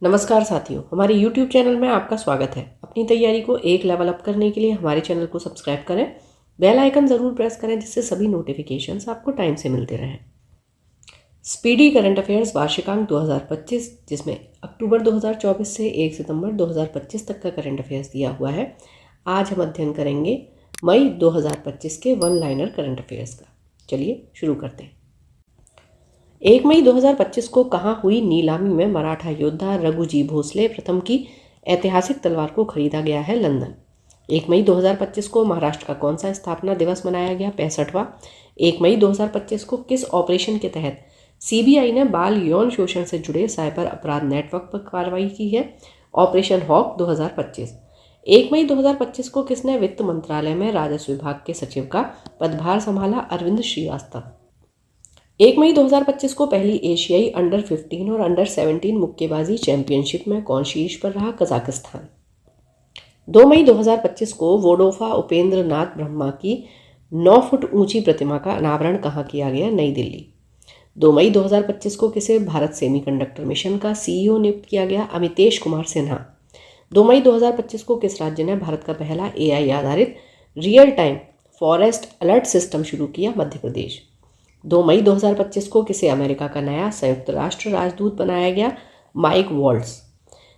नमस्कार साथियों, हमारे YouTube चैनल में आपका स्वागत है। अपनी तैयारी को एक लेवल अप करने के लिए हमारे चैनल को सब्सक्राइब करें, बेल आइकन ज़रूर प्रेस करें जिससे सभी नोटिफिकेशंस आपको टाइम से मिलते रहें। स्पीडी करंट अफेयर्स वार्षिकांक 2025, जिसमें अक्टूबर 2024 से 1 सितंबर 2025 तक का करंट अफेयर्स दिया हुआ है। आज हम अध्ययन करेंगे मई 2025 के वन लाइनर करंट अफेयर्स का। चलिए शुरू करते हैं। 1 मई 2025 को कहाँ हुई नीलामी में मराठा योद्धा रघुजी भोसले प्रथम की ऐतिहासिक तलवार को खरीदा गया है? लंदन। 1 मई 2025 को महाराष्ट्र का कौन सा स्थापना दिवस मनाया गया? 65वां। 1 मई 2025 को किस ऑपरेशन के तहत सीबीआई ने बाल यौन शोषण से जुड़े साइबर अपराध नेटवर्क पर कार्रवाई की है? Operation hoc 2025। 1 मई 2025 को किसने वित्त मंत्रालय में राजस्व विभाग के सचिव का पदभार संभाला? अरविंद श्रीवास्तव। 1 मई 2025 को पहली एशियाई अंडर 15 और अंडर 17 मुक्केबाजी चैंपियनशिप में कौन शीर्ष पर रहा? कजाकिस्तान। 2 मई 2025 को वोडोफा उपेंद्र नाथ ब्रह्मा की 9 फुट ऊंची प्रतिमा का अनावरण कहाँ किया गया? नई दिल्ली। 2 मई 2025 को किसे भारत सेमीकंडक्टर मिशन का सीईओ नियुक्त किया गया? अमितेश कुमार सिन्हा। 2 मई 2025 को किस राज्य ने भारत का पहला एआई आधारित real time forest alert system शुरू किया? मध्य प्रदेश। 2 मई 2025 को किसे अमेरिका का नया संयुक्त राष्ट्र राजदूत बनाया गया? Mic vaults.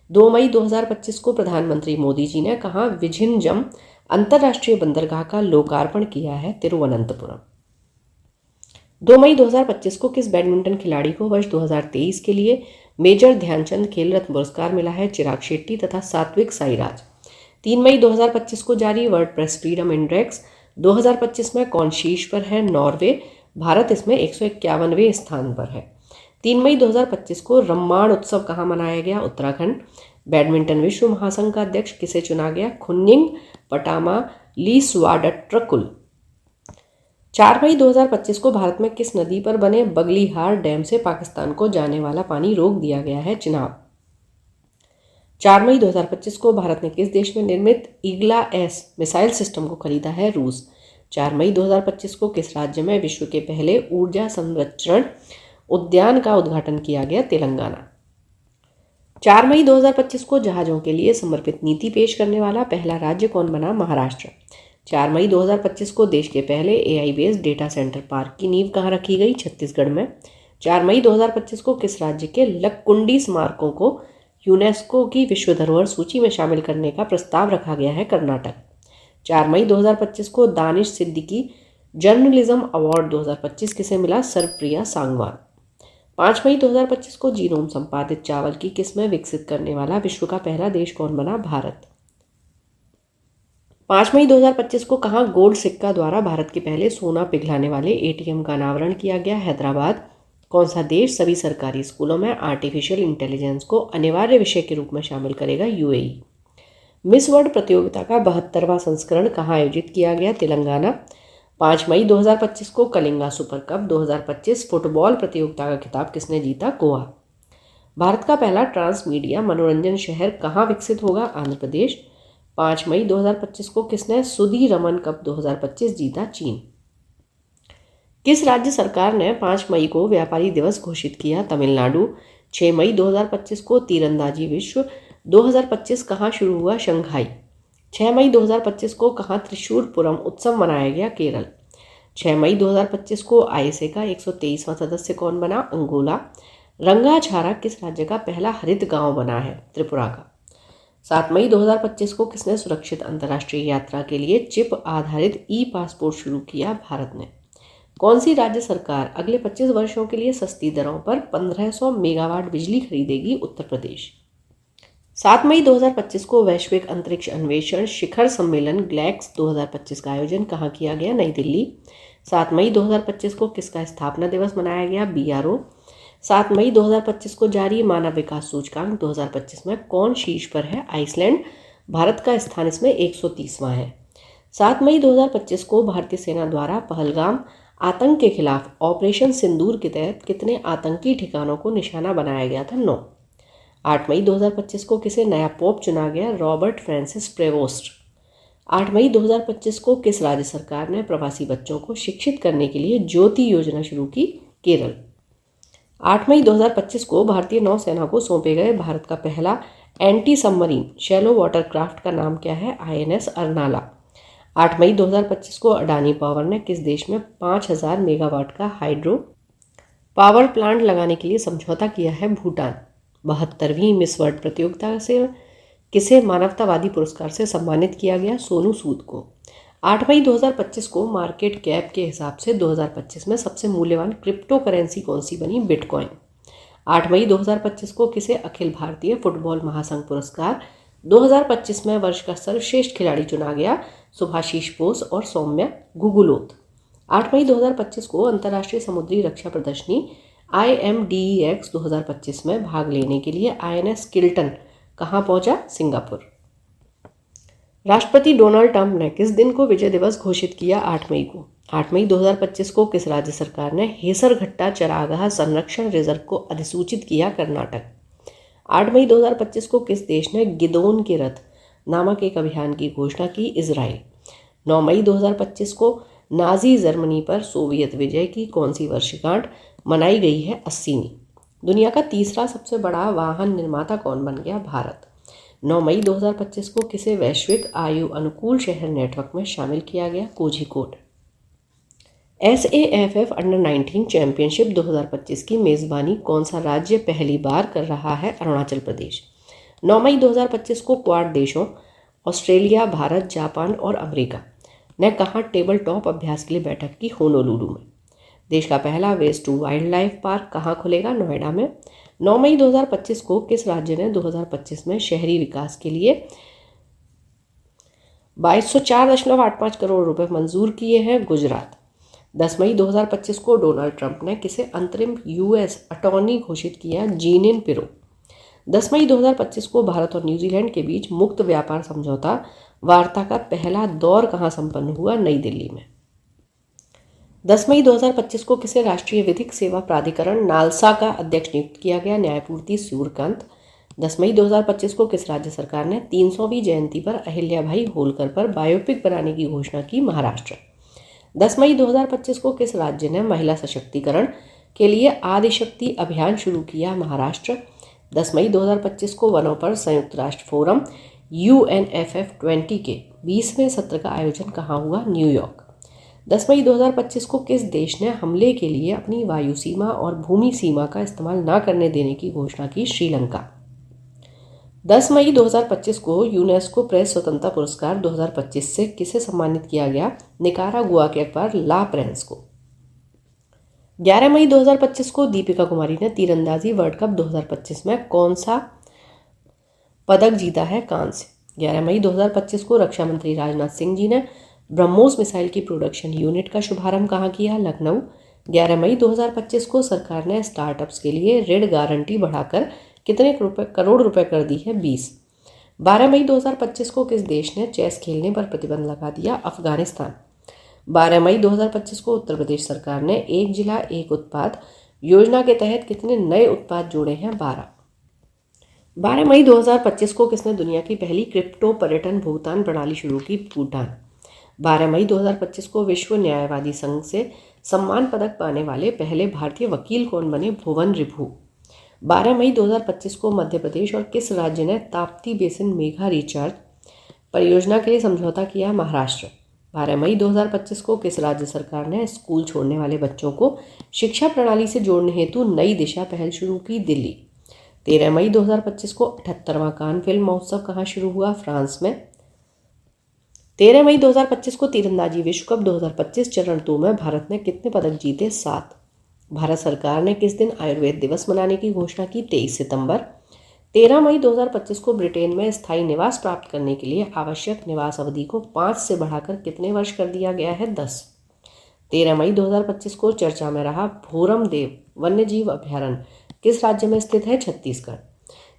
2 मई 2025 को प्रधानमंत्री मोदी जी ने कहा विझिन्जम अंतर्राष्ट्रीय बंदरगाह का लोकार्पण किया है? तिरुवनंतपुरम। 2 मई 2025 को किस बैडमिंटन खिलाड़ी को वर्ष 2023 के लिए मेजर ध्यानचंद खेल रत्न पुरस्कार मिला है? चिराग शेट्टी तथा सात्विक साईराज। 3 मई 2025 को जारी वर्ल्ड प्रेस फ्रीडम इंडेक्स 2025 में कौन शीर्ष पर है? नॉर्वे। भारत इसमें 151वें स्थान पर है। 3 मई 2025 को रम्माण उत्सव कहाँ मनाया गया? उत्तराखंड। बैडमिंटन विश्व महासंघ का अध्यक्ष किसे चुना गया? खुन्निंग पटामा लीस्वाडट्रकुल। 4 मई 2025 को भारत में किस नदी पर बने बगलीहार डैम से पाकिस्तान को जाने वाला पानी रोक दिया गया है? चिनाब। 4 मई 2025 को भारत ने किस देश में निर्मित ईगला एस मिसाइल सिस्टम को खरीदा है? रूस। 4 मई 2025 को किस राज्य में विश्व के पहले ऊर्जा संरक्षण उद्यान का उद्घाटन किया गया? तेलंगाना। 4 मई 2025 को जहाजों के लिए समर्पित नीति पेश करने वाला पहला राज्य कौन बना? महाराष्ट्र। 4 मई 2025 को देश के पहले AI based data centre park की नींव कहाँ रखी गई? छत्तीसगढ़ में। 4 मई 2025 को किस राज्य के लक्कुंडी स्मारकों को यूनेस्को की विश्व धरोहर सूची में शामिल करने का प्रस्ताव रखा गया है? कर्नाटक। 4 मई 2025 को दानिश सिद्दीकी जर्नलिज्म अवार्ड 2025 किसे मिला? सर्वप्रिया सांगवान। 5 मई 2025 को जीनोम संपादित चावल की किस्में विकसित करने वाला विश्व का पहला देश कौन बना? भारत। 5 मई 2025 को कहाँ गोल्ड सिक्का द्वारा भारत के पहले सोना पिघलाने वाले एटीएम का अनावरण किया गया? हैदराबाद। कौन सा देश सभी सरकारी स्कूलों में आर्टिफिशियल इंटेलिजेंस को अनिवार्य विषय के रूप में शामिल करेगा? यूएई। मिस वर्ल्ड प्रतियोगिता का 72वां संस्करण कहाँ आयोजित किया गया? तेलंगाना। 5 मई 2025 को कलिंगा सुपर कप 2025 फुटबॉल प्रतियोगिता का खिताब किसने जीता? गोवा। भारत का पहला ट्रांस मीडिया मनोरंजन शहर कहाँ विकसित होगा? आंध्र प्रदेश। 5 मई 2025 को किसने सुदीरमन कप 2025 जीता? चीन। किस राज्य सरकार ने 5 मई को व्यापारी दिवस घोषित किया? तमिलनाडु। 6 मई 2025 को तीरंदाजी विश्व 2025 कहाँ शुरू हुआ? शंघाई। 6 मई 2025 को कहाँ त्रिशूरपुरम उत्सव मनाया गया? केरल। 6 मई 2025 को आईएसए का 123वां सदस्य कौन बना? अंगोला। रंगाछारा किस राज्य का पहला हरित गांव बना है? त्रिपुरा का। 7 मई 2025 को किसने सुरक्षित अंतर्राष्ट्रीय यात्रा के लिए चिप आधारित ई पासपोर्ट शुरू किया? भारत ने। कौन सी राज्य सरकार अगले 25 वर्षों के लिए सस्ती दरों पर 1500 मेगावाट बिजली खरीदेगी? उत्तर प्रदेश। 7 मई 2025 को वैश्विक अंतरिक्ष अन्वेषण शिखर सम्मेलन ग्लैक्स 2025 का आयोजन कहाँ किया गया? नई दिल्ली। 7 मई 2025 को किसका स्थापना दिवस मनाया गया? बीआरओ। 7 मई 2025 को जारी मानव विकास सूचकांक 2025 में कौन शीर्ष पर है? आइसलैंड। भारत का स्थान इसमें 130वां है। 7 मई 2025 को भारतीय सेना द्वारा पहलगाम आतंक के खिलाफ ऑपरेशन सिंदूर के तहत कितने आतंकी ठिकानों को निशाना बनाया गया था? 9। 8 मई 2025 को किसे नया पोप चुना गया? Robert Francis प्रेवोस्ट। 8 मई 2025 को किस राज्य सरकार ने प्रवासी बच्चों को शिक्षित करने के लिए ज्योति योजना शुरू की? केरल। 8 मई 2025 को भारतीय नौसेना को सौंपे गए भारत का पहला anti submarine shallow water craft का नाम क्या है? INS अर्नाला। 8 मई 2025 को अडानी पावर ने किस देश में 5000 मेगावाट का हाइड्रो पावर प्लांट लगाने के लिए समझौता किया है? भूटान। 72वीं मिस वर्ल्ड प्रतियोगिता से किसे मानवतावादी पुरस्कार से सम्मानित किया गया? सोनू सूद को। 8 मई 2025 को मार्केट कैप के हिसाब से 2025 में सबसे मूल्यवान क्रिप्टो करेंसी कौन सी बनी? बिटकॉइन। 8 मई 2025 को किसे अखिल भारतीय फुटबॉल महासंघ पुरस्कार 2025 में वर्ष का सर्वश्रेष्ठ खिलाड़ी चुना गया? सुभाशीष बोस और सौम्या गुगुलोत। 8 मई 2025 को अंतर्राष्ट्रीय समुद्री रक्षा प्रदर्शनी IMDEX 2025 में भाग लेने के लिए INS किल्टन कहाँ पहुंचा? सिंगापुर। राष्ट्रपति डोनाल्ड ट्रंप ने किस दिन को विजय दिवस घोषित किया? 8 मई को। 8 मई 2025 को किस राज्य सरकार ने हेसरघट्टा चरागाह संरक्षण रिजर्व को अधिसूचित किया? कर्नाटक। 8 मई 2025 को किस देश ने गिदोन के रथ नामक एक अभियान की घोषणा की? इजराइल। 9 मई 2025 को नाजी जर्मनी पर सोवियत विजय की कौन सी वर्षगांठ मनाई गई है? 80वीं। दुनिया का तीसरा सबसे बड़ा वाहन निर्माता कौन बन गया? भारत। 9 मई 2025 को किसे वैश्विक आयु अनुकूल शहर नेटवर्क में शामिल किया गया? कोझिकोड। SAFF अंडर 19 चैंपियनशिप 2025 की मेज़बानी कौन सा राज्य पहली बार कर रहा है? अरुणाचल प्रदेश। 9 मई 2025 को क्वाड देशों ऑस्ट्रेलिया, भारत, जापान और अमेरिका ने कहाँ टेबल टॉप अभ्यास के लिए बैठक की? होनोलुलु में। देश का पहला waste to wildlife park कहाँ खुलेगा? नोएडा में। 9 मई 2025 को किस राज्य ने 2025 में शहरी विकास के लिए 2204.85 करोड़ रुपए मंजूर किए हैं? गुजरात। 10 मई 2025 को डोनाल्ड ट्रंप ने किसे अंतरिम US अटॉर्नी घोषित किया? जीनिन पिरो। 10 मई 2025 को भारत और न्यूजीलैंड के बीच मुक्त व्यापार समझौता वार्ता का पहला दौर कहाँ संपन्न हुआ? नई दिल्ली में। 10 मई 2025 को किसे राष्ट्रीय विधिक सेवा प्राधिकरण नालसा का अध्यक्ष नियुक्त किया गया? न्यायमूर्ति सूर्यकांत। 10 मई 2025 को किस राज्य सरकार ने 300वीं जयंती पर अहिल्याभाई होलकर पर बायोपिक बनाने की घोषणा की? महाराष्ट्र। 10 मई 2025 को किस राज्य ने महिला सशक्तिकरण के लिए आदिशक्ति अभियान शुरू किया? महाराष्ट्र। 10 मई 2025 को वनों पर संयुक्त राष्ट्र फोरम UNFF20 के 20वें सत्र का आयोजन कहाँ हुआ? न्यूयॉर्क। 10 मई 2025 को किस देश ने हमले के लिए अपनी वायु सीमा और भूमि सीमा का इस्तेमाल न करने देने की घोषणा की? श्रीलंका। 10 मई 2025 को यूनेस्को प्रेस स्वतंत्रता पुरस्कार 2025 से किसे सम्मानित किया गया? निकारागुआ के अखबार ला प्रेंस को। 11 मई 2025 को दीपिका कुमारी ने तीरंदाजी वर्ल्ड कप 2025 में कौन सा पदक जीता है? कांस्य। 11 मई 2025 को रक्षा मंत्री राजनाथ सिंह जी ने ब्रह्मोस मिसाइल की प्रोडक्शन यूनिट का शुभारंभ कहाँ किया? लखनऊ। 11 मई 2025 को सरकार ने स्टार्टअप्स के लिए ऋण गारंटी बढ़ाकर कितने करोड़ रुपए कर दी है? 20। 12 मई 2025 को किस देश ने चेस खेलने पर प्रतिबंध लगा दिया? अफगानिस्तान। 12 मई 2025 को उत्तर प्रदेश सरकार ने एक जिला एक उत्पाद योजना के तहत कितने नए उत्पाद जोड़े हैं? 12। 12 मई 2025 को किसने दुनिया की पहली क्रिप्टो पर्यटन भुगतान प्रणाली शुरू की? भूटान। 12 मई 2025 को विश्व न्यायवादी संघ से सम्मान पदक पाने वाले पहले भारतीय वकील कौन बने? भुवन रिभू। 12 मई 2025 को मध्य प्रदेश और किस राज्य ने ताप्ती बेसिन मेगा रिचार्ज परियोजना के लिए समझौता किया? महाराष्ट्र। 12 मई 2025 को किस राज्य सरकार ने स्कूल छोड़ने वाले बच्चों को शिक्षा प्रणाली से जोड़ने हेतु नई दिशा पहल शुरू की? दिल्ली। 13 मई 2025 को 78वां कान फिल्म महोत्सव कहाँ शुरू हुआ? फ्रांस में। 13 मई 2025 को तीरंदाजी विश्व कप 2025 चरण 2 में भारत ने कितने पदक जीते? 7। भारत सरकार ने किस दिन आयुर्वेद दिवस मनाने की घोषणा की? 23 सितंबर। 13 मई 2025 को ब्रिटेन में स्थायी निवास प्राप्त करने के लिए आवश्यक निवास अवधि को 5 से बढ़ाकर कितने वर्ष कर दिया गया है? 10। 13 मई 2025 को चर्चा में रहा भोरम देव वन्यजीव अभयारण्य किस राज्य में स्थित है? छत्तीसगढ़।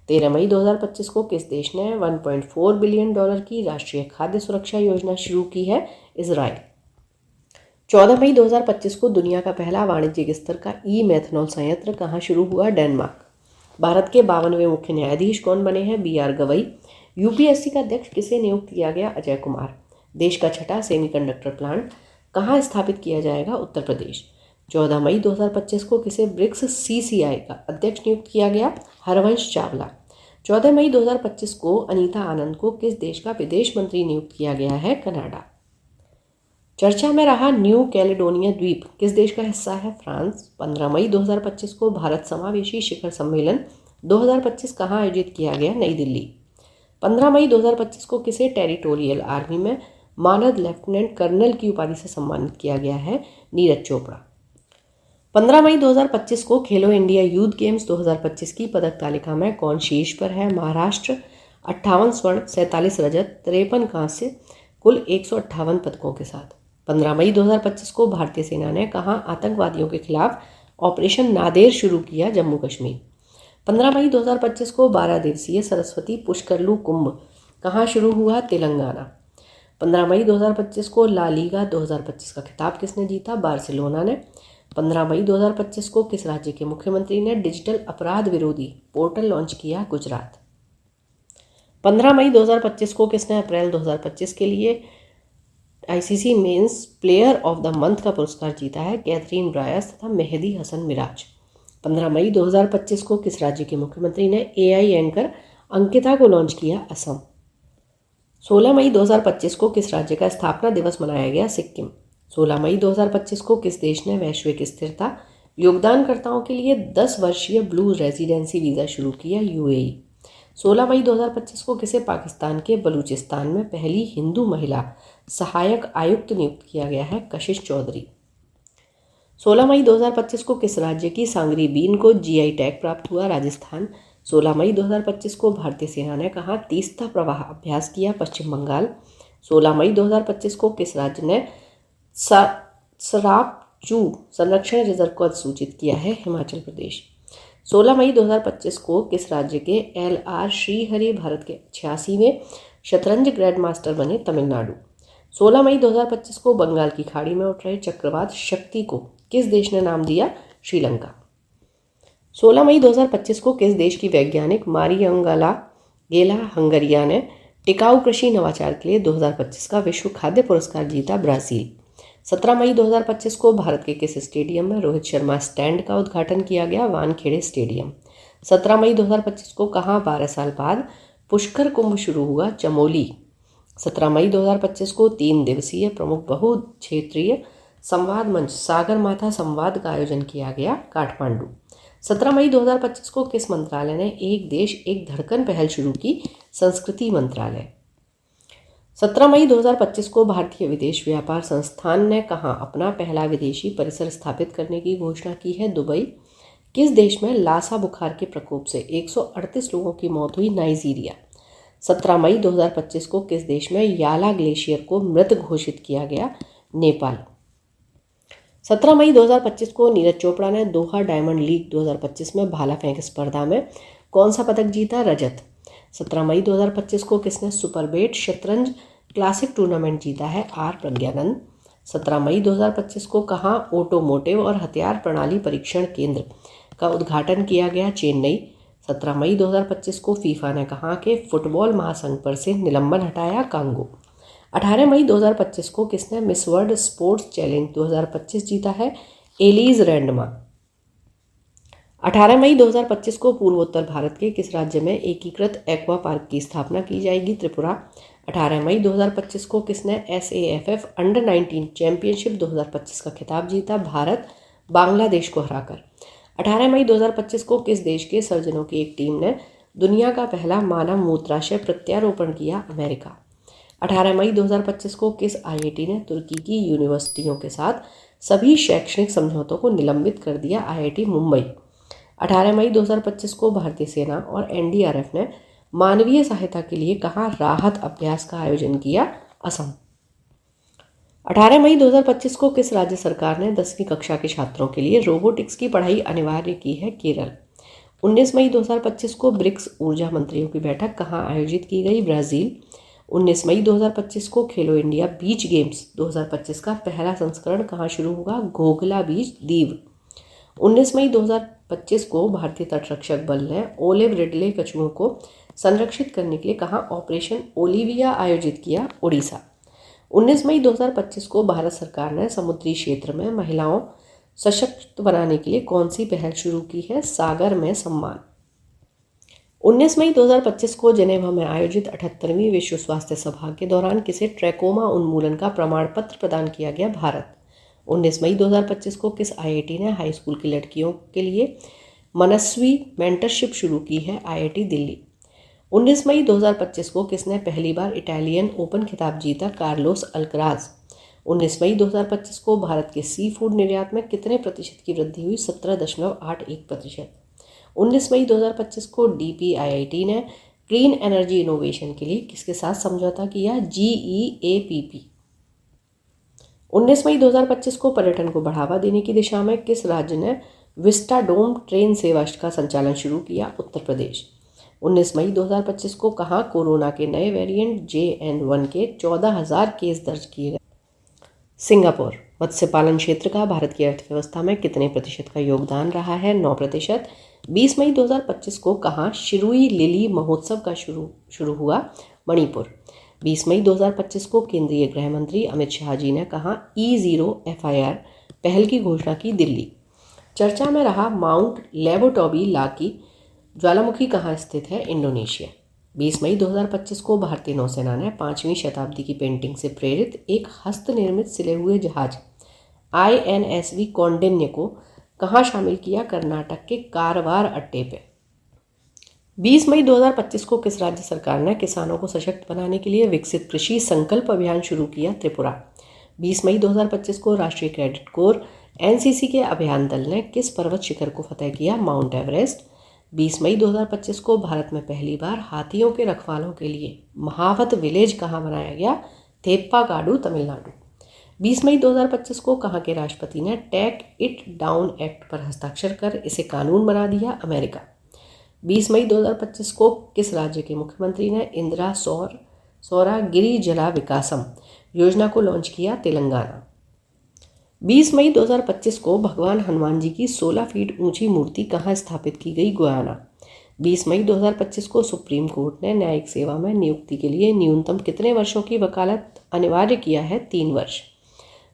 13 मई 2025 को किस देश ने $1.4 बिलियन की राष्ट्रीय खाद्य सुरक्षा योजना शुरू की है? इजराइल। 14 मई 2025 को दुनिया का पहला वाणिज्यिक स्तर का ई-मेथनॉल संयंत्र कहाँ शुरू हुआ? डेनमार्क। भारत के 52वें मुख्य न्यायाधीश कौन बने हैं? BR गवई। UPSC का अध्यक्ष किसे नियुक्त किया गया? अजय कुमार। देश का छठा सेमीकंडक्टर प्लांट कहाँ स्थापित किया जाएगा? उत्तर प्रदेश। 14 मई 2025 को किसे ब्रिक्स CCI का अध्यक्ष नियुक्त किया गया? हरवंश चावला। 14 मई 2025 को अनीता आनंद को किस देश का विदेश मंत्री नियुक्त किया गया है? कनाडा। चर्चा में रहा न्यू कैलेडोनिया द्वीप किस देश का हिस्सा है? फ्रांस। 15 मई 2025 को भारत समावेशी शिखर सम्मेलन 2025 कहाँ आयोजित किया गया? नई दिल्ली। 15 मई 2025 को किसे टेरिटोरियल आर्मी में मानद लेफ्टिनेंट कर्नल की उपाधि से सम्मानित किया गया है? नीरज चोपड़ा। 15 मई 2025 को खेलो इंडिया यूथ गेम्स 2025 की पदक तालिका में कौन शीर्ष पर है? महाराष्ट्र। 58 स्वर्ण, 47 रजत, 53 कांस्य, कुल 158 पदकों के साथ। 15 मई 2025 को भारतीय सेना ने कहाँ आतंकवादियों के खिलाफ ऑपरेशन नादेर शुरू किया? जम्मू कश्मीर। 15 मई 2025 को 12 दिवसीय सरस्वती पुष्करलू कुंभ कहाँ शुरू हुआ? तेलंगाना। 15 मई 2025 को ला लीगा 2025 का खिताब किसने जीता? बार्सिलोना ने। 15 मई 2025 को किस राज्य के मुख्यमंत्री ने डिजिटल अपराध विरोधी पोर्टल लॉन्च किया? गुजरात। 15 मई 2025 को किसने अप्रैल 2025 के लिए ICC men's player of the month का पुरस्कार जीता है? कैथरीन ब्रायस तथा मेहदी हसन मिराज। 15 मई 2025 को किस राज्य के मुख्यमंत्री ने AI एंकर अंकिता को लॉन्च किया? असम। 16 मई 2025 को किस राज्य का स्थापना दिवस मनाया गया? सिक्किम। 16 मई 2025 को किस देश ने वैश्विक स्थिरता योगदानकर्ताओं के लिए 10 वर्षीय ब्लू रेजिडेंसी वीज़ा शुरू किया? UAE। 16 मई 2025 को किसे पाकिस्तान के बलूचिस्तान में पहली हिंदू महिला सहायक आयुक्त नियुक्त किया गया है? कशिश चौधरी। 16 मई 2025 को किस राज्य की सांगरी बीन को GI टैग प्राप्त हुआ? राजस्थान। 16 मई 2025 को भारतीय सेना ने कहाँ तीस्ता प्रवाह अभ्यास किया? पश्चिम बंगाल। 16 मई 2025 को किस राज्य ने सरापचू संरक्षण रिजर्व को अधिसूचित किया है? हिमाचल प्रदेश। 16 मई 2025 को किस राज्य के LR श्रीहरि भारत के 86वें शतरंज ग्रैंड मास्टर बने? तमिलनाडु। 16 मई 2025 को बंगाल की खाड़ी में उठ रहे चक्रवात शक्ति को किस देश ने नाम दिया? श्रीलंका। 16 मई 2025 को किस देश की वैज्ञानिक मारियंगला गेला हंगरिया ने टिकाऊ कृषि नवाचार के लिए 2025 का विश्व खाद्य पुरस्कार जीता? ब्राज़ील। 17 मई 2025 को भारत के किस स्टेडियम में रोहित शर्मा स्टैंड का उद्घाटन किया गया? वानखेड़े स्टेडियम। 17 मई 2025 को कहाँ 12 साल बाद पुष्कर कुंभ शुरू हुआ? चमोली। 17 मई 2025 को 3 दिवसीय प्रमुख बहुक्षेत्रीय संवाद मंच सागर माथा संवाद का आयोजन किया गया? काठमांडू। 17 मई 2025 को किस मंत्रालय ने एक देश एक धड़कन पहल शुरू की? संस्कृति मंत्रालय। 17 मई 2025 को भारतीय विदेश व्यापार संस्थान ने कहाँ अपना पहला विदेशी परिसर स्थापित करने की घोषणा की है? दुबई। किस देश में लासा बुखार के प्रकोप से 138 लोगों की मौत हुई? नाइजीरिया। 17 मई 2025 को किस देश में याला ग्लेशियर को मृत घोषित किया गया? नेपाल। 17 मई 2025 को नीरज चोपड़ा ने दोहा डायमंड लीग 2025 में भाला फेंक स्पर्धा में कौन सा पदक जीता? रजत। 17 मई 2025 को किसने सुपरबेट शतरंज क्लासिक टूर्नामेंट जीता है? आर प्रज्ञानंद। 17 मई 2025 को कहाँ ऑटोमोटिव और हथियार प्रणाली परीक्षण केंद्र का उद्घाटन किया गया? चेन्नई। 17 मई 2025 को फीफा ने कहा कि फुटबॉल महासंघ पर से निलंबन हटाया? कांगो। 18 मई 2025 को किसने मिस वर्ल्ड स्पोर्ट्स चैलेंज 2025 जीता है? एलिज रैंडमा। 18 मई 2025 को पूर्वोत्तर भारत के किस राज्य में एकीकृत एक्वा पार्क की स्थापना की जाएगी? त्रिपुरा। 18 मई 2025 को किसने SAFF अंडर 19 चैंपियनशिप 2025 का खिताब जीता? भारत, बांग्लादेश को हराकर। 18 मई 2025 को किस देश के सर्जनों की एक टीम ने दुनिया का पहला मानव मूत्राशय प्रत्यारोपण किया? अमेरिका। 18 मई 2025 को किस IIT ने तुर्की की यूनिवर्सिटियों के साथ सभी शैक्षणिक समझौतों को निलंबित कर दिया? IIT मुंबई। 18 मई 2025 को भारतीय सेना और NDRF ने मानवीय सहायता के लिए कहाँ राहत अभ्यास का आयोजन किया? असम। 18 मई 2025 को किस राज्य सरकार ने 10वीं कक्षा के छात्रों के लिए रोबोटिक्स की पढ़ाई अनिवार्य की है? केरल। 19 मई 2025 को ब्रिक्स ऊर्जा मंत्रियों की बैठक कहाँ आयोजित की गई? ब्राज़ील। 19 मई 2025 को खेलो इंडिया बीच गेम्स 2025 का पहला संस्करण कहाँ शुरू होगा? घोघला बीच, दीव। 19 मई 2025 को भारतीय तटरक्षक बल ने ओलिव रिडले कछुओं को संरक्षित करने के लिए कहाँ ऑपरेशन ओलिविया आयोजित किया? उड़ीसा। 19 मई 2025 को भारत सरकार ने समुद्री क्षेत्र में महिलाओं सशक्त बनाने के लिए कौन सी पहल शुरू की है? सागर में सम्मान। 19 मई 2025 को जेनेवा में आयोजित 78वीं विश्व स्वास्थ्य सभा के दौरान किसे ट्रैकोमा उन्मूलन का प्रमाण पत्र प्रदान किया गया? भारत। 19 मई 2025 को किस आईआईटी ने हाई स्कूल की लड़कियों के लिए मनस्वी मेंटरशिप शुरू की है? आईआईटी दिल्ली। 19 मई 2025 को किसने पहली बार इटालियन ओपन खिताब जीता? Carlos Alcaraz. 19 मई 2025 को भारत के सी फूड निर्यात में कितने प्रतिशत की वृद्धि हुई? 17.81%। 19 मई 2025 को DPIIT ने क्लीन एनर्जी इनोवेशन के लिए किसके साथ समझौता किया? GEAPP। 19 मई 2025 को पर्यटन को बढ़ावा देने की दिशा में किस राज्य ने विस्टाडोम ट्रेन सेवा का संचालन शुरू किया? उत्तर प्रदेश। 19 मई 2025 को कहाँ कोरोना के नए वेरिएंट JN1 के 14,000 केस दर्ज किए गए? सिंगापुर। मत्स्य पालन क्षेत्र का भारत की अर्थव्यवस्था में कितने प्रतिशत का योगदान रहा है? 9%। 20 मई 2025 को कहाँ शिरुई लिली महोत्सव का शुरू हुआ? मणिपुर। 20 मई 2025 को केंद्रीय गृह मंत्री अमित शाह जी ने कहा E0 FIR पहल की घोषणा की? दिल्ली। चर्चा में रहा माउंट लेबोटोबी ला की ज्वालामुखी कहाँ स्थित है? इंडोनेशिया। 20 मई 2025 को भारतीय नौसेना ने 5वीं शताब्दी की पेंटिंग से प्रेरित एक हस्तनिर्मित सिले हुए जहाज INSV कौंडिन्य को कहाँ शामिल किया? कर्नाटक के कारवार अड्डे पे। 20 मई 2025 को किस राज्य सरकार ने किसानों को सशक्त बनाने के लिए विकसित कृषि संकल्प अभियान शुरू किया? त्रिपुरा। 20 मई 2025 को राष्ट्रीय कैडेट कोर NCC के अभियान दल ने किस पर्वत शिखर को फतेह किया? Mount Everest. 20 मई 2025 को भारत में पहली बार हाथियों के रखवालों के लिए महावत विलेज कहाँ बनाया गया? थेप्पाकाडू, तमिलनाडु। 20 मई 2025 को कहाँ के राष्ट्रपति ने टेक इट डाउन एक्ट पर हस्ताक्षर कर इसे कानून बना दिया? अमेरिका। 20 मई 2025 को किस राज्य के मुख्यमंत्री ने इंदिरा सौर गिरी जला विकासम योजना को लॉन्च किया? तेलंगाना। 20 मई 2025 को भगवान हनुमान जी की 16 फीट ऊंची मूर्ति कहाँ स्थापित की गई? गुयाना। 20 मई 2025 को सुप्रीम कोर्ट ने न्यायिक सेवा में नियुक्ति के लिए न्यूनतम कितने वर्षों की वकालत अनिवार्य किया है? 3 वर्ष।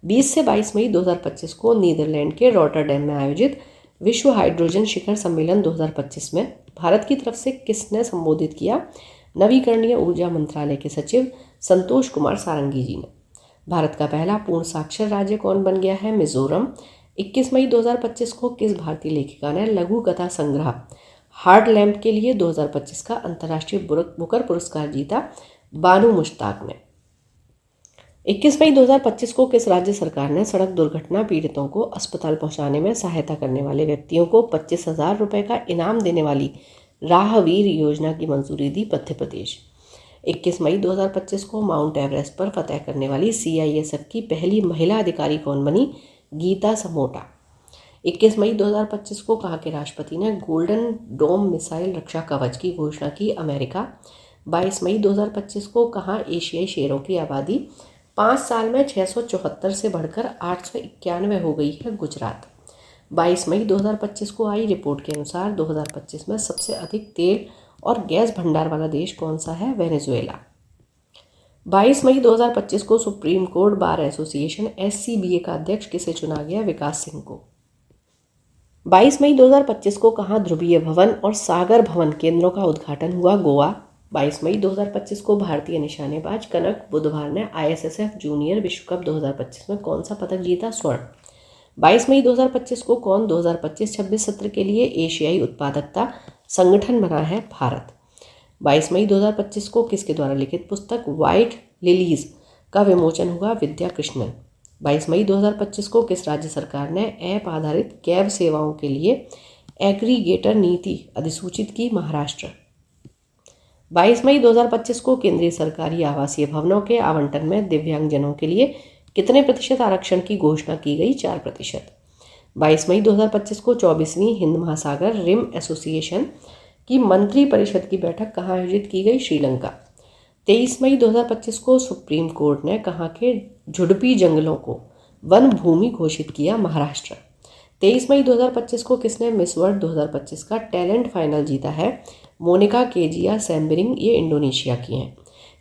20 से 22 मई 2025 को नीदरलैंड के रॉटरडैम में आयोजित विश्व हाइड्रोजन शिखर सम्मेलन 2025 में भारत की तरफ से किसने संबोधित किया? नवीकरणीय ऊर्जा मंत्रालय के सचिव संतोष कुमार सारंगी जी ने। भारत का पहला पूर्ण साक्षर राज्य कौन बन गया है? मिजोरम। 21 मई 2025 को किस भारतीय लेखिका ने लघु कथा संग्रह हार्ड लैम्प के लिए 2025 का अंतर्राष्ट्रीय बुकर पुरस्कार जीता? बानू मुश्ताक ने। 21 मई 2025 को किस राज्य सरकार ने सड़क दुर्घटना पीड़ितों को अस्पताल पहुंचाने में सहायता करने वाले व्यक्तियों को 25,000 रुपये का इनाम देने वाली राहवीर योजना की मंजूरी दी? मध्य प्रदेश। 21 मई 2025 को माउंट एवरेस्ट पर फतह करने वाली CISF की पहली महिला अधिकारी कौन बनी? गीता समोटा। 21 मई 2025 को कहाँ के राष्ट्रपति ने गोल्डन डोम मिसाइल रक्षा कवच की घोषणा की? अमेरिका। 22 मई 2025 को कहाँ एशियाई शेरों की आबादी 5 साल में 674 से बढ़कर 891 हो गई है? गुजरात। 22 मई 2025 को आई रिपोर्ट के अनुसार 2025 में सबसे अधिक तेल और गैस भंडार वाला देश कौन सा है? वेनेजुएला। 22 मई 2025 को supreme court bar association SCBA का अध्यक्ष किसे चुना गया? विकास सिंह को। 22 मई 2025 को कहाँ ध्रुवीय भवन और सागर भवन केंद्रों का उद्घाटन हुआ? गोवा। 22 मई 2025 को भारतीय निशानेबाज कनक बुधवार ने ISSF जूनियर विश्व कप 2025 में कौन सा पदक जीता? स्वर्ण। 22 मई 2025 को कौन 2025-26 सत्र के लिए एशियाई उत्पादकता संगठन बना है? भारत। 22 मई 2025 को किसके द्वारा लिखित पुस्तक व्हाइट लिलीज का विमोचन हुआ? विद्या कृष्णन। 22 मई 2025 को किस राज्य सरकार ने ऐप आधारित कैब सेवाओं के लिए एग्रीगेटर नीति अधिसूचित की? महाराष्ट्र। 22 मई 2025 को केंद्रीय सरकारी आवासीय भवनों के आवंटन में दिव्यांगजनों के लिए कितने प्रतिशत आरक्षण की घोषणा की गई? 4%। 22 मई 2025 को 24वीं हिंद महासागर रिम एसोसिएशन की मंत्री परिषद की बैठक कहाँ आयोजित की गई? श्रीलंका। 23 मई 2025 को सुप्रीम कोर्ट ने कहाँ के झुडपी जंगलों को वन भूमि घोषित किया? महाराष्ट्र। 23 मई 2025 को किसने मिस वर्ल्ड 2025 का टैलेंट फाइनल जीता है? मोनिका केजिया सैम्बरिंग, ये इंडोनेशिया की हैं।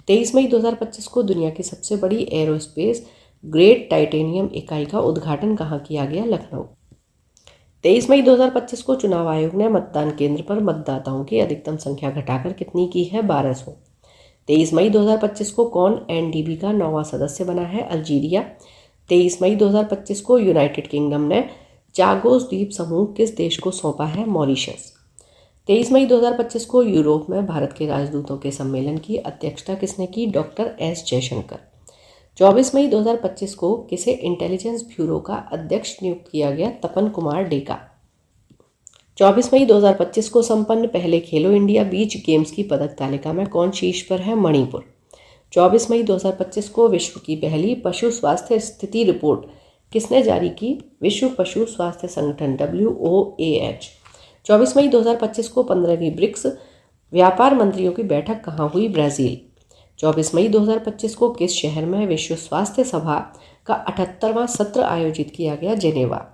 23 मई 2025 को दुनिया की सबसे बड़ी एरोस्पेस ग्रेड टाइटेनियम इकाई का उद्घाटन कहाँ किया गया? लखनऊ। 23 मई 2025 को चुनाव आयोग ने मतदान केंद्र पर मतदाताओं की अधिकतम संख्या घटाकर कितनी की है? 1200। 23 मई 2025 को कौन एनडीबी का 9वां सदस्य बना है? अल्जीरिया। 23 मई 2025 को यूनाइटेड किंगडम ने चागोस द्वीप समूह किस देश को सौंपा है? मॉरिशस। 23 मई 2025 को यूरोप में भारत के राजदूतों के सम्मेलन की अध्यक्षता किसने की? Doctor S Jaishankar. 24 मई 2025 को किसे इंटेलिजेंस ब्यूरो का अध्यक्ष नियुक्त किया गया? तपन कुमार डेका। 24 मई 2025 को संपन्न पहले खेलो इंडिया बीच गेम्स की पदक तालिका में कौन शीर्ष पर है? मणिपुर। 24 मई 2025 को विश्व की पहली पशु स्वास्थ्य स्थिति रिपोर्ट किसने जारी की? विश्व पशु स्वास्थ्य संगठन WOAH। 24 मई 2025 को 15वीं ब्रिक्स व्यापार मंत्रियों की बैठक कहाँ हुई? ब्राज़ील। 24 मई 2025 को किस शहर में विश्व स्वास्थ्य सभा का 78वां सत्र आयोजित किया गया? जेनेवा।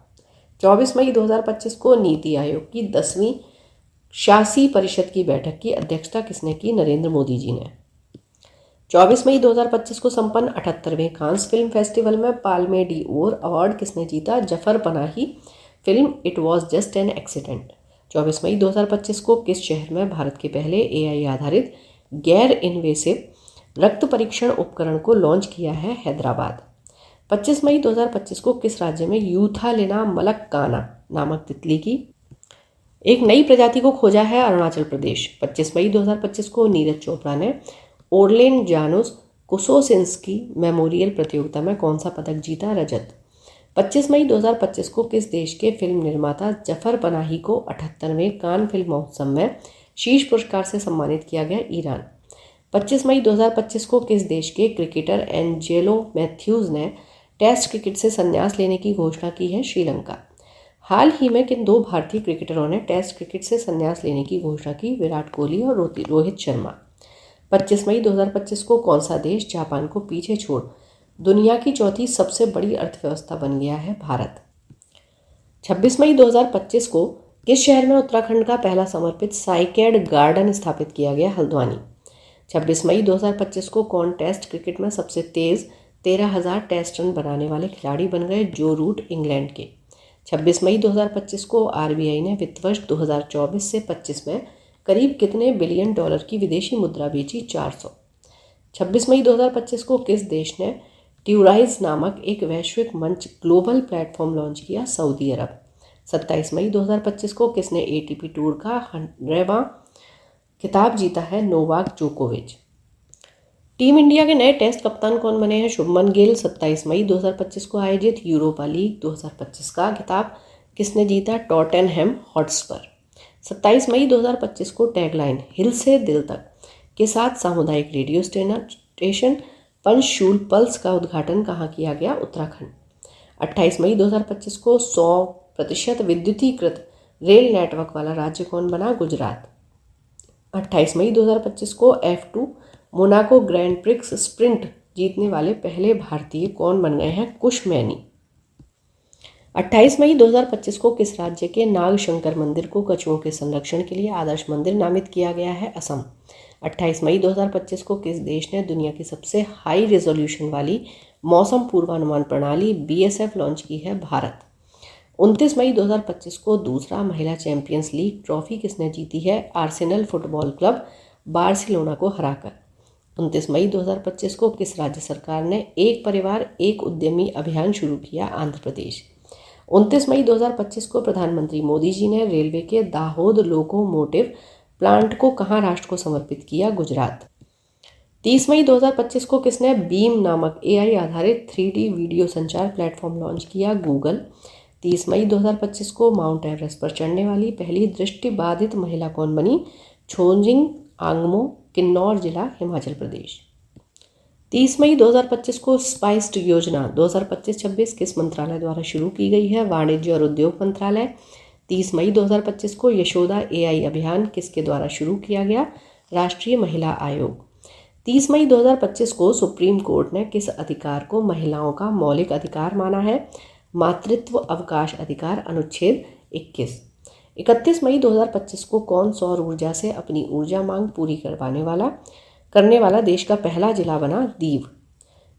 24 मई 2025 को नीति आयोग की 10वीं शासी परिषद की बैठक की अध्यक्षता किसने की? नरेंद्र मोदी जी ने। 24 मई 2025 को संपन्न 78वें कांस फिल्म फेस्टिवल में पाल्मे डी ओर अवार्ड किसने जीता? Zafar Panahi. Film it was just an accident. 24 मई 2025 को किस शहर में भारत के पहले AI आधारित गैर इन्वेसिव रक्त परीक्षण उपकरण को लॉन्च किया है? हैदराबाद। 25 मई 2025 को किस राज्य में यूथालिना मलक्काना नामक तितली की एक नई प्रजाति को खोजा है? अरुणाचल प्रदेश। 25 मई 2025 को नीरज चोपड़ा ने ओरलेन जानुस कुसोसिंस्की मेमोरियल प्रतियोगिता में कौन सा पदक जीता? रजत। 25 मई 2025 को किस देश के फिल्म निर्माता जफर पनाही को 78वें कान फिल्म महोत्सव में शीर्ष पुरस्कार से सम्मानित किया गया? ईरान। 25 मई 2025 को किस देश के क्रिकेटर एंजेलो मैथ्यूज ने टेस्ट क्रिकेट से संन्यास लेने की घोषणा की है? श्रीलंका। हाल ही में किन 2 भारतीय क्रिकेटरों ने टेस्ट क्रिकेट से संन्यास लेने की घोषणा की? विराट कोहली और रोहित शर्मा। 25 मई 2025 को कौन सा देश जापान को पीछे छोड़ दुनिया की चौथी सबसे बड़ी अर्थव्यवस्था बन गया है? भारत। 26 मई 2025 को किस शहर में उत्तराखंड का पहला समर्पित साइकेड गार्डन स्थापित किया गया? हल्द्वानी। 26 मई 2025 को कौन टेस्ट क्रिकेट में सबसे तेज 13,000 टेस्ट रन बनाने वाले खिलाड़ी बन गए? जो रूट, इंग्लैंड के। 26 मई 2025 को RBI ने वित्त वर्ष 2024 से 25 में करीब कितने बिलियन डॉलर की विदेशी मुद्रा बेची? 400। 26 मई 2025 को किस देश ने ट्यूराइज नामक एक वैश्विक मंच ग्लोबल प्लेटफॉर्म लॉन्च किया? सऊदी अरब। 27 मई 2025 को किसने ATP टूर का 100वां खिताब जीता है? नोवाक जोकोविच। टीम इंडिया के नए टेस्ट कप्तान कौन बने हैं? शुभमन गिल। 27 मई 2025 को आयोजित यूरोपा लीग 2025 का खिताब किसने जीता? Tottenham Hotspur. 27 मई 2025 को टैगलाइन हिल से दिल तक के साथ सामुदायिक रेडियो स्टेशन पंचशूल पल्स का उद्घाटन कहाँ किया गया? उत्तराखंड। 28 मई 2025 को 100% विद्युतीकृत रेल नेटवर्क वाला राज्य कौन बना? गुजरात। 28 मई 2025 को F2 Monaco grand prix sprint जीतने वाले पहले भारतीय कौन बन गए हैं? कुश मैनी। 28 मई 2025 को किस राज्य के नागशंकर मंदिर को कछुओं के संरक्षण के लिए आदर्श मंदिर नामित किया गया है? असम। 28 मई 2025 को किस देश ने दुनिया की सबसे हाई रेजोल्यूशन वाली मौसम पूर्वानुमान प्रणाली BSF लॉन्च की है? भारत। 29 मई 2025 को दूसरा महिला चैंपियंस लीग ट्रॉफी किसने जीती है? आर्सेनल फुटबॉल क्लब बार्सिलोना को हराकर। 29 मई 2025 को किस राज्य सरकार ने एक परिवार एक उद्यमी अभियान शुरू किया? आंध्र प्रदेश। 29 मई 2025 को प्रधानमंत्री मोदी जी ने रेलवे के दाहोद लोकोमोटिव प्लांट को कहाँ राष्ट्र को समर्पित किया? गुजरात। 30 मई 2025 को किसने बीम नामक AI आधारित 3D वीडियो संचार प्लेटफॉर्म लॉन्च किया? गूगल। 30 मई 2025 को माउंट एवरेस्ट पर चढ़ने वाली पहली दृष्टिबाधित महिला कौन बनी? छोंजिंग आंगमो, किन्नौर जिला, हिमाचल प्रदेश। 30 मई 2025 को स्पाइस्ड योजना 2025-26 किस मंत्रालय द्वारा शुरू की गई है? वाणिज्य और उद्योग मंत्रालय। 30 मई 2025 को यशोदा AI अभियान किसके द्वारा शुरू किया गया? राष्ट्रीय महिला आयोग। 30 मई 2025 को सुप्रीम कोर्ट ने किस अधिकार को महिलाओं का मौलिक अधिकार माना है? मातृत्व अवकाश अधिकार, अनुच्छेद 21। 31 मई 2025 को कौन सौर ऊर्जा से अपनी ऊर्जा मांग पूरी करने वाला देश का पहला जिला बना? दीव।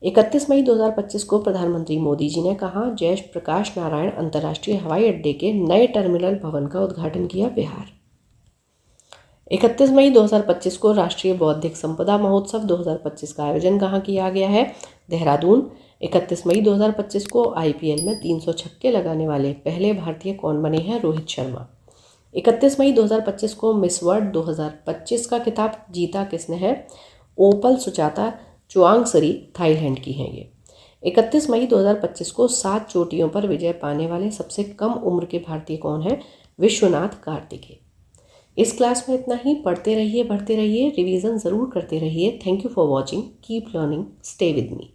31 मई 2025 को प्रधानमंत्री मोदी जी ने कहा, जयप्रकाश नारायण अंतर्राष्ट्रीय हवाई अड्डे के नए टर्मिनल भवन का उद्घाटन किया बिहार। 31 मई 2025 को राष्ट्रीय बौद्धिक संपदा महोत्सव 2025 का आयोजन कहाँ किया गया है? देहरादून। 31 मई 2025 को IPL में 300 छक्के लगाने वाले पहले भारतीय कौन बने हैं? रोहित शर्मा। 31 मई 2025 को मिस वर्ल्ड 2025 का खिताब जीता किसने है? ओपल सुजाता चुआंगसरी थाईलैंड की हैं ये। 31 मई 2025 को 7 चोटियों पर विजय पाने वाले सबसे कम उम्र के भारतीय कौन हैं? विश्वनाथ कार्तिकेय। इस क्लास में इतना ही। पढ़ते रहिए, बढ़ते रहिए, रिवीजन ज़रूर करते रहिए। Thank you for watching. Keep learning, stay with me.